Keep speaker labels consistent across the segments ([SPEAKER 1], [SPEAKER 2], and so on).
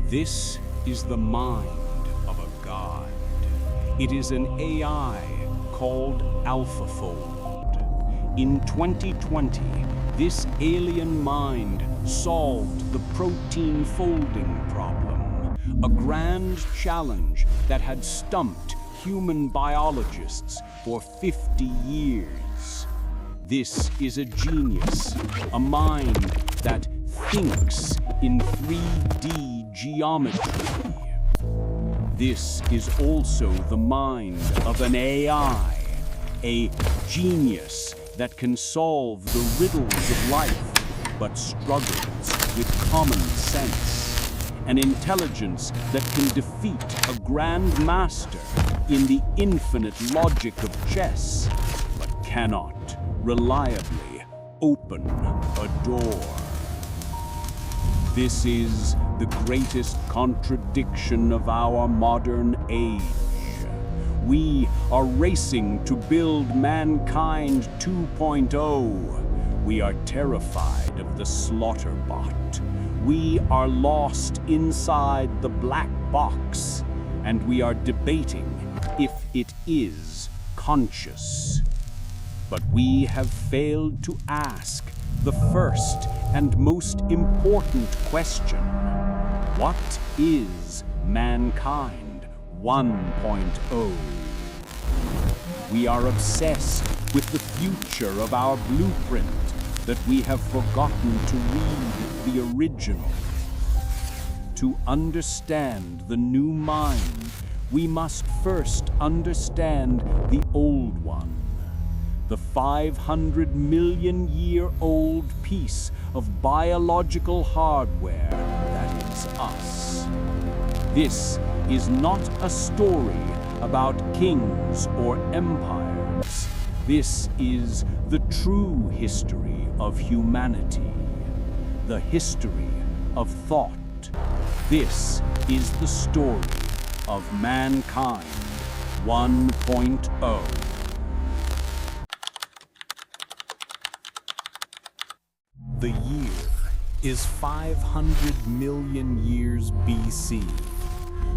[SPEAKER 1] This is the mind of a god. It is an AI called AlphaFold. In 2020, this alien mind solved the protein folding problem, a grand challenge that had stumped human biologists for 50 years. This is a genius, a mind that thinks in 3D geometry. This is also the mind of an AI, a genius that can solve the riddles of life, but struggles with common sense. An intelligence that can defeat a Grandmaster in the infinite logic of chess, but cannot reliably open a door. This is the greatest contradiction of our modern age. We are racing to build mankind 2.0. We are terrified of the Slaughterbot. We are lost inside the black box, and we are debating if it is conscious. But we have failed to ask the first and most important question. What is mankind 1.0? We are obsessed with the future of our blueprint that we have forgotten to read the original. To understand the new mind, we must first understand the old one. The 500 million year old piece of biological hardware that is us. This is not a story about kings or empires. This is the true history of humanity, the history of thought. This is the story of mankind 1.0. The year is 500 million years BC.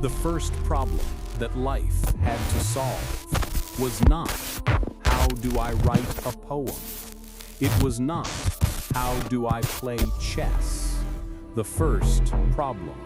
[SPEAKER 1] The first problem that life had to solve was not, how do I write a poem? It was not, how do I play chess? The first problem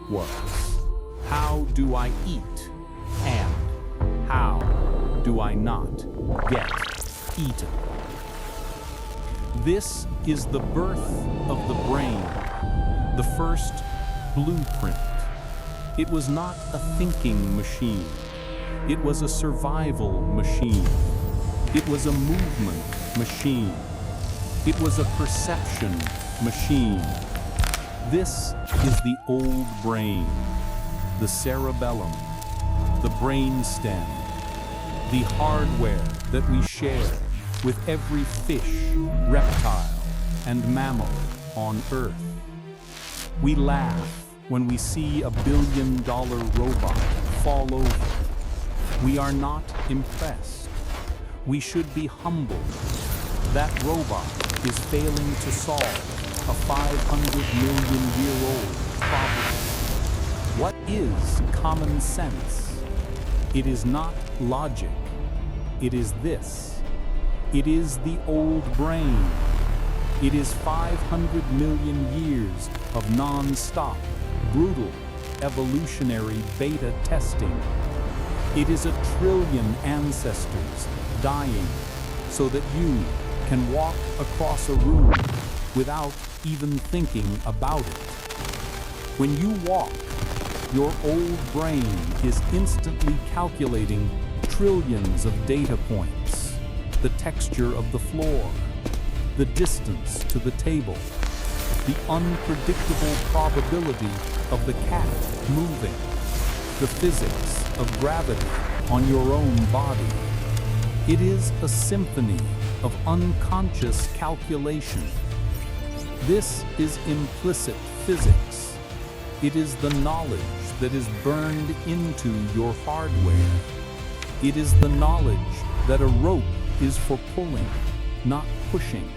[SPEAKER 1] was, how do I eat? And how do I not get eaten? This is the birth of the brain, the first blueprint. It was not a thinking machine. It was a survival machine. It was a movement machine. It was a perception machine. This is the old brain, the cerebellum, the brain stem, the hardware that we share with every fish, reptile, and mammal on Earth. We laugh when we see a billion-dollar robot fall over. We are not impressed. We should be humbled. That robot is failing to solve a 500 million year old problem. What is common sense? It is not logic. It is this. It is the old brain. It is 500 million years of non-stop, brutal, evolutionary beta testing. It is 1 trillion ancestors dying so that you can walk across a room without even thinking about it. When you walk, your old brain is instantly calculating trillions of data points. The texture of the floor, the distance to the table, the unpredictable probability of the cat moving, the physics of gravity on your own body. It is a symphony of unconscious calculation. This is implicit physics. It is the knowledge that is burned into your hardware. It is the knowledge that a rope is for pulling, not pushing.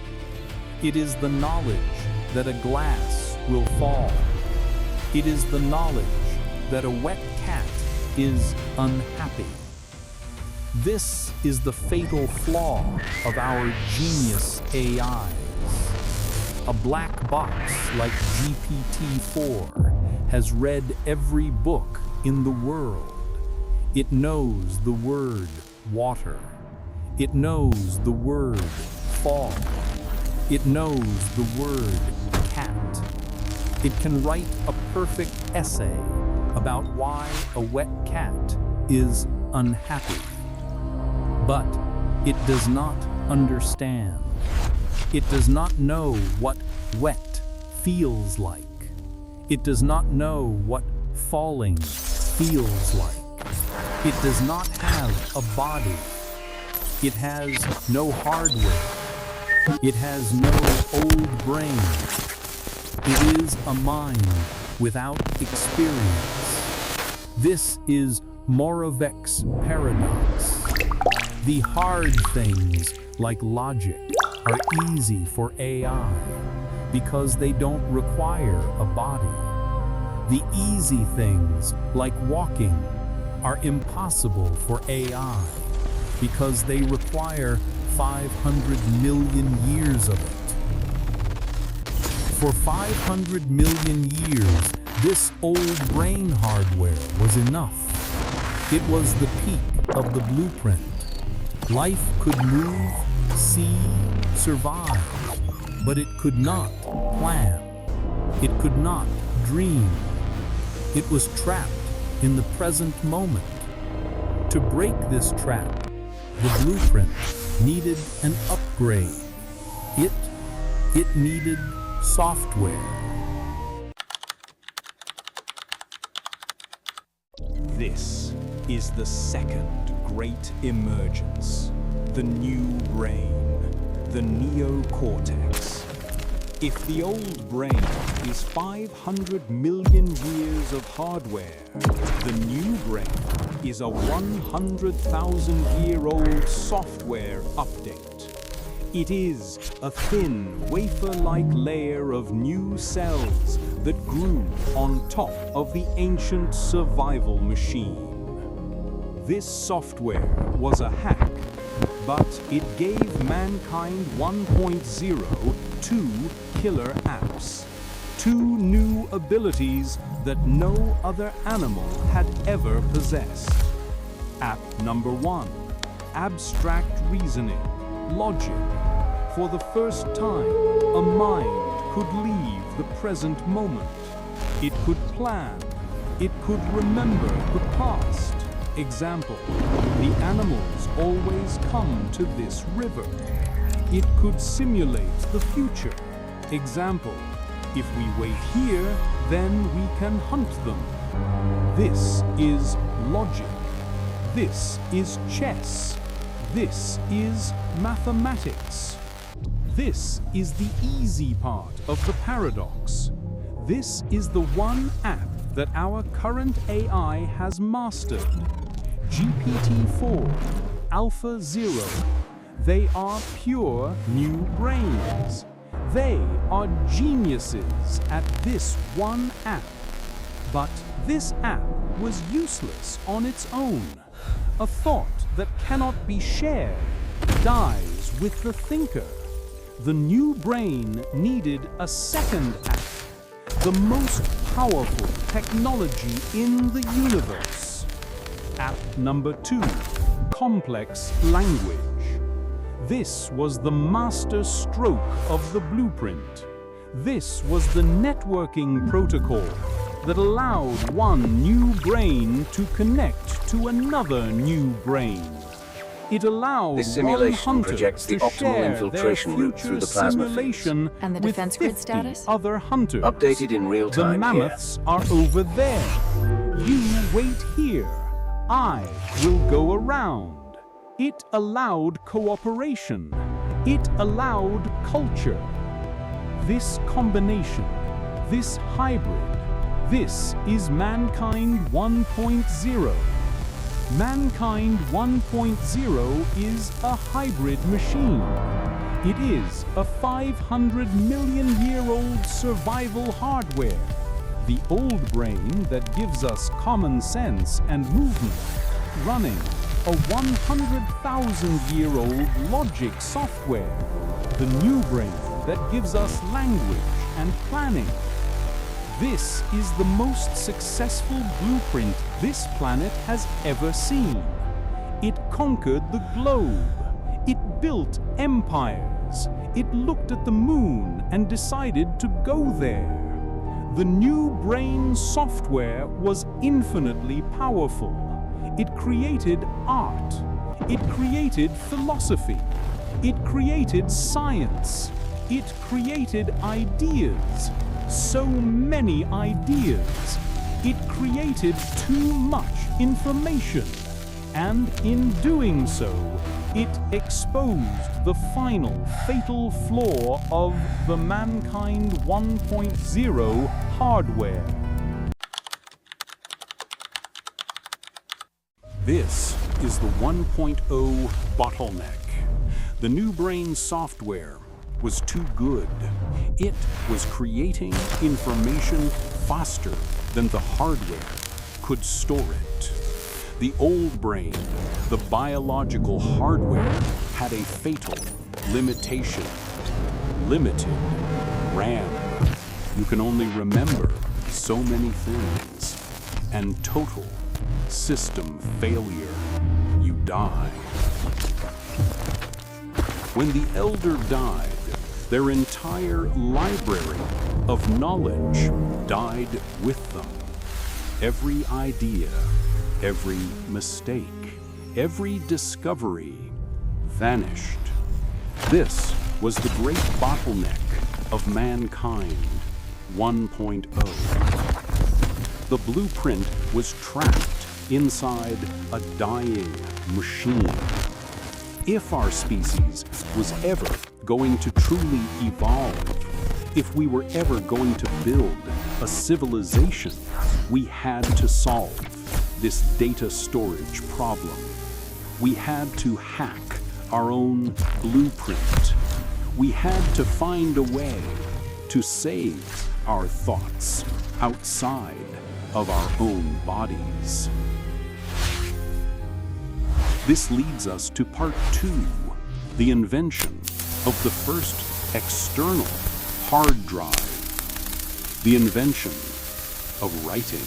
[SPEAKER 1] It is the knowledge that a glass will fall. It is the knowledge that a wet cat is unhappy. This is the fatal flaw of our genius AIs. A black box like GPT-4 has read every book in the world. It knows the word water. It knows the word fall. It knows the word cat. It can write a perfect essay about why a wet cat is unhappy. But it does not understand. It does not know what wet feels like. It does not know what falling feels like. It does not have a body. It has no hardware. It has no old brain. It is a mind without experience. This is Moravec's paradox. The hard things, like logic, are easy for AI because they don't require a body. The easy things, like walking, are impossible for AI because they require 500 million years of it. For 500 million years, this old brain hardware was enough. It was the peak of the blueprint. Life could move, see, survive, but it could not plan. It could not dream. It was trapped in the present moment. To break this trap, the blueprint needed an upgrade. It needed software.
[SPEAKER 2] This is the second great emergence, the new brain, the neocortex. If the old brain is 500 million years of hardware, the new brain is a 100,000-year-old software update. It is a thin, wafer-like layer of new cells that grew on top of the ancient survival machine. This software was a hack, but it gave mankind 1.0 two killer apps, two new abilities that no other animal had ever possessed. App number 1, abstract reasoning, logic. For the first time, a mind could leave the present moment. It could plan. It could remember the past. Example, the animals always come to this river. It could simulate the future. Example, if we wait here, then we can hunt them. This is logic. This is chess. This is mathematics. This is the easy part of the paradox. This is the one app that our current AI has mastered. GPT-4, Alpha 0. They are pure new brains. They are geniuses at this one app. But this app was useless on its own. A thought that cannot be shared dies with the thinker. The new brain needed a second app, the most powerful technology in the universe. App number 2, complex language. This was the master stroke of the blueprint. This was the networking protocol that allowed one new brain to connect to another new brain. It allowed
[SPEAKER 3] This simulation
[SPEAKER 2] one hunter
[SPEAKER 3] projects the
[SPEAKER 2] to
[SPEAKER 3] optimal
[SPEAKER 2] share
[SPEAKER 3] infiltration
[SPEAKER 2] their
[SPEAKER 3] route through
[SPEAKER 2] future
[SPEAKER 3] the plasma
[SPEAKER 2] simulation
[SPEAKER 4] And the
[SPEAKER 2] with
[SPEAKER 4] defense grid
[SPEAKER 2] 50
[SPEAKER 4] status?
[SPEAKER 2] other hunters.
[SPEAKER 3] Updated in real
[SPEAKER 2] The
[SPEAKER 3] time
[SPEAKER 2] mammoths are over there. You wait here. I will go around. It allowed cooperation. It allowed culture. This combination, this hybrid, this is Mankind 1.0. Mankind 1.0 is a hybrid machine. It is a 500 million year old survival hardware. The old brain that gives us common sense and movement, running a 100,000-year-old logic software. The new brain that gives us language and planning. This is the most successful blueprint this planet has ever seen. It conquered the globe. It built empires. It looked at the moon and decided to go there. The new brain software was infinitely powerful. It created art. It created philosophy. It created science. It created ideas. So many ideas. It created too much information. And in doing so, it exposed the final fatal flaw of the Mankind 1.0 hardware. This is the 1.0 bottleneck. The new brain software was too good. It was creating information faster than the hardware could store it. The old brain, the biological hardware, had a fatal limitation. Limited RAM. You can only remember so many things. And total system failure. You die. When the elder died, their entire library of knowledge died with them. Every idea, every mistake, every discovery vanished. This was the great bottleneck of Mankind 1.0. The blueprint was trapped inside a dying machine. If our species was ever going to truly evolve, if we were ever going to build a civilization, we had to solve this data storage problem. We had to hack our own blueprint. We had to find a way to save our thoughts outside of our own bodies. This leads us to part 2, the invention of the first external hard drive, the invention of writing.